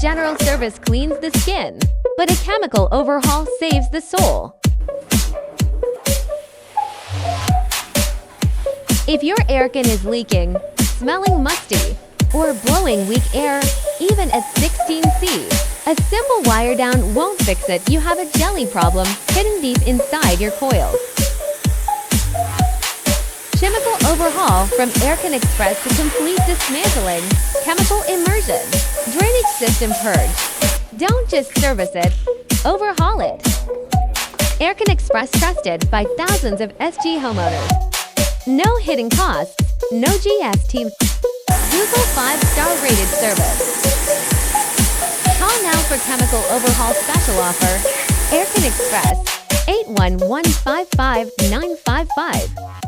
general service cleans the skin, but a chemical overhaul saves the soul. If your aircon is leaking, smelling musty, or blowing weak air, even at 16°C, a simple wire down won't fix it. You have a jelly problem hidden deep inside your coils. Chemical overhaul from Aircon Express to complete dismantling, chemical immersion, drainage system purge. Don't just service it, overhaul it. Aircon Express, trusted by thousands of SG homeowners. No hidden costs, no GST. Google 5-star rated service. Call now for chemical overhaul special offer. Aircon Express, 811-55955.